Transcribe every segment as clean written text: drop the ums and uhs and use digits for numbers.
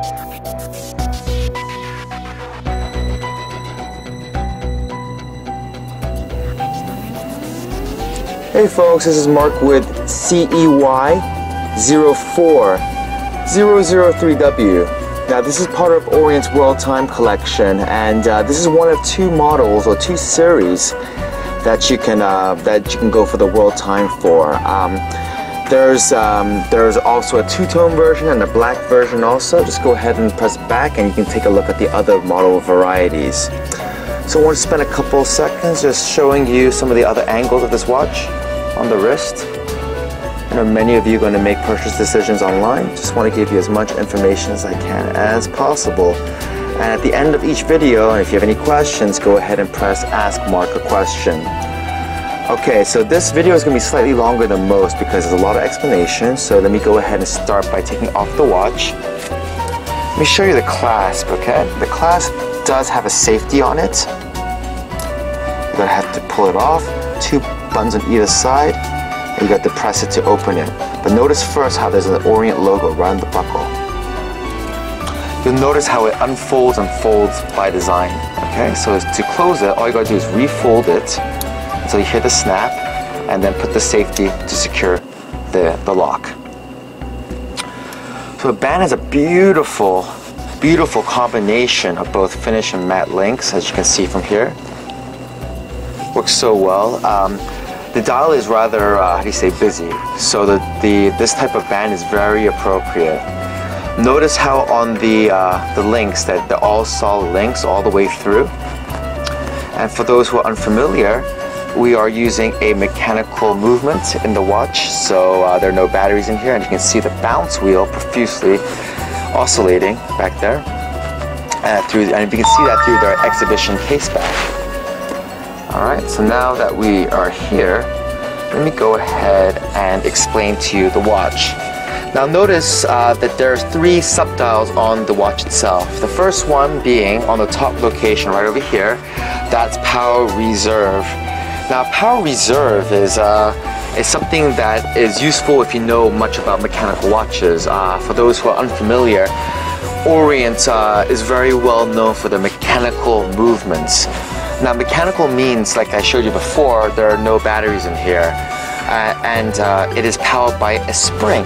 Hey folks, this is Mark with CEY04003W. Now this is part of Orient's World Time collection, and this is one of two models or two series that you can go for the World Time for. There's also a two-tone version and a black version also. Just go ahead and press back and you can take a look at the other model varieties. So I want to spend a couple seconds just showing you some of the other angles of this watch on the wrist. I know many of you are going to make purchase decisions online. Just want to give you as much information as I can as possible. And at the end of each video, and if you have any questions, go ahead and press Ask Mark a Question. Okay, so this video is going to be slightly longer than most because there's a lot of explanation. So let me go ahead and start by taking off the watch. Let me show you the clasp, okay? The clasp does have a safety on it. You're going to have to pull it off. Two buttons on either side, and you got to press it to open it. But notice first how there's an Orient logo around the buckle. You'll notice how it unfolds and folds by design. Okay, so to close it, all you gotta do is refold it until you hear the snap, and then put the safety to secure the lock. So the band has a beautiful combination of both finish and matte links, as you can see from here. Works so well. The dial is rather, busy. So this type of band is very appropriate. Notice how on the links that they're all solid links all the way through. And for those who are unfamiliar, we are using a mechanical movement in the watch. So there are no batteries in here, and you can see the bounce wheel profusely oscillating back there. And you can see that through their exhibition case back. Alright, so now that we are here, let me go ahead and explain to you the watch. Now notice that there's three subdials on the watch itself. The first one being on the top location right over here, that's power reserve. Now power reserve is something that is useful if you know much about mechanical watches. For those who are unfamiliar, Orient is very well known for the mechanical movements. Now mechanical means, like I showed you before, there are no batteries in here, and it is powered by a spring.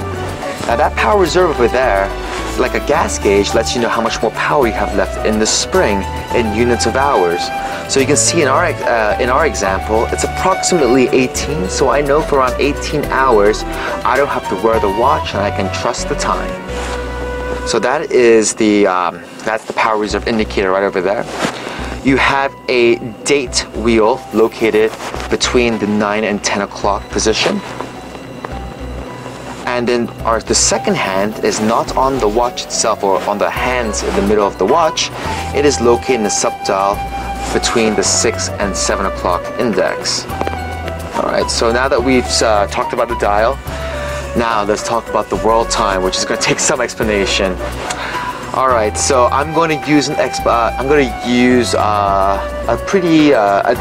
Now that power reserve over there, like a gas gauge, lets you know how much more power you have left in the spring in units of hours. So you can see in our example, it's approximately 18, so I know for around 18 hours, I don't have to wear the watch and I can trust the time. So that is that's the power reserve indicator right over there. You have a date wheel located between the 9 and 10 o'clock position. And then the second hand is not on the watch itself or on the hands in the middle of the watch. It is located in the subdial between the 6 and 7 o'clock index. Alright, so now that we've talked about the dial, now let's talk about the world time, which is going to take some explanation. Alright, so I'm going to use a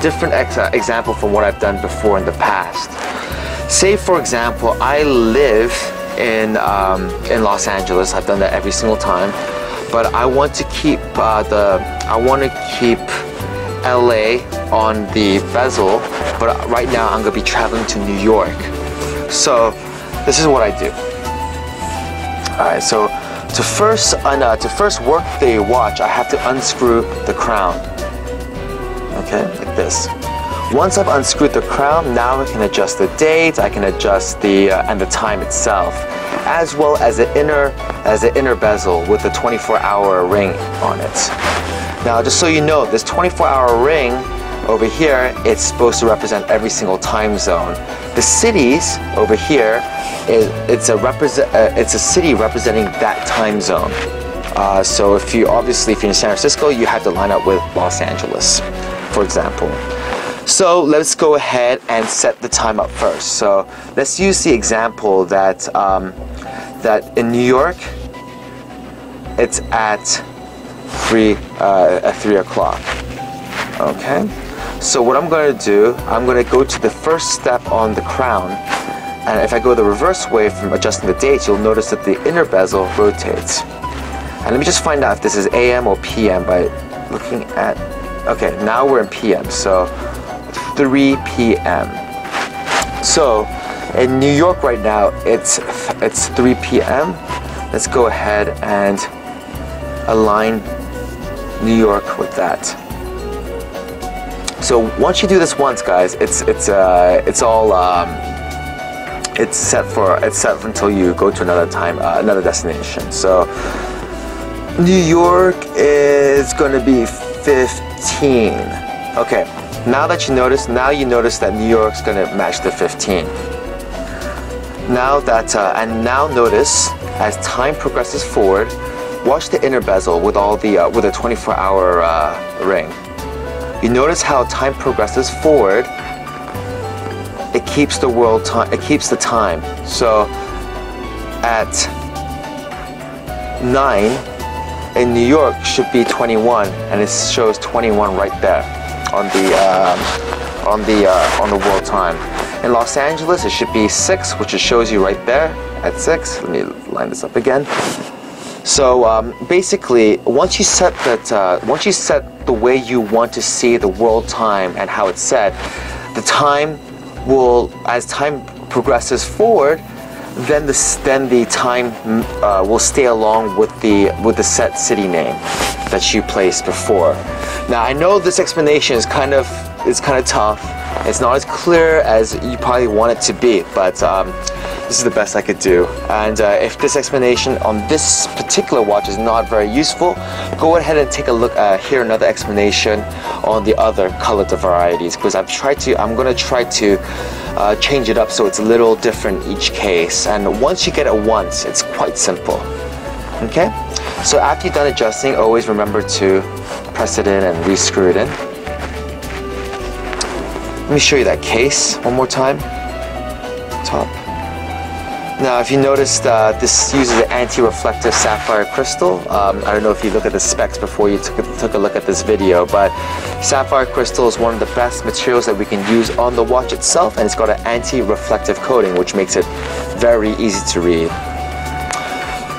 different example from what I've done before in the past. Say for example, I live in Los Angeles. I've done that every single time, but I want to keep LA on the bezel, but right now I'm going to be traveling to New York. So this is what I do. Alright, so to first work the watch, I have to unscrew the crown. Okay, like this. Once I've unscrewed the crown, now I can adjust the date, I can adjust the time itself, as well as the inner bezel with the 24-hour ring on it. Now, just so you know, this 24-hour ring over here, it's supposed to represent every single time zone. The cities over here, it's a city representing that time zone. So if you're in San Francisco, you have to line up with Los Angeles, for example. So let's go ahead and set the time up first. So let's use the example that in New York, it's at 3 o'clock. Okay. So what I'm going to do, I'm going to go to the first step on the crown, and if I go the reverse way from adjusting the dates, you'll notice that the inner bezel rotates. And let me just find out if this is AM or PM by looking at, okay, now we're in PM, so 3 p.m. So in New York right now, it's 3 p.m. Let's go ahead and align New York with that. So once you do this once, guys, it's set until you go to another time, another destination. So New York is going to be 15. Okay, now you notice that New York's going to match the 15. Now that and now notice as time progresses forward, watch the inner bezel with all the with a 24-hour ring. You notice how time progresses forward. It keeps the world time. It keeps the time. So at 9 in New York should be 21, and it shows 21 right there on the world time. In Los Angeles, it should be 6, which it shows you right there at 6. Let me line this up again. So basically, once you set the way you want to see the world time and how it's set, the time will, as time progresses forward, then the time will stay along with the set city name that you placed before. Now I know this explanation is kind of tough. It's not as clear as you probably want it to be, but this is the best I could do. And if this explanation on this particular watch is not very useful, go ahead and take a look, hear another explanation on the other color varieties, because I'm going to try to change it up so it's a little different each case. And once you get it once, it's quite simple. Okay? So after you're done adjusting, always remember to press it in and re-screw it in. Let me show you that case one more time. Top. Now, if you noticed, this uses an anti-reflective sapphire crystal. I don't know if you look at the specs before you took a look at this video, but sapphire crystal is one of the best materials that we can use on the watch itself, and it's got an anti-reflective coating, which makes it very easy to read.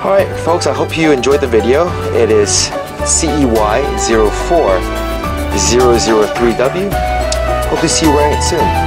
Alright, folks, I hope you enjoyed the video. It is CEY04003W. Hope to see you wearing it soon.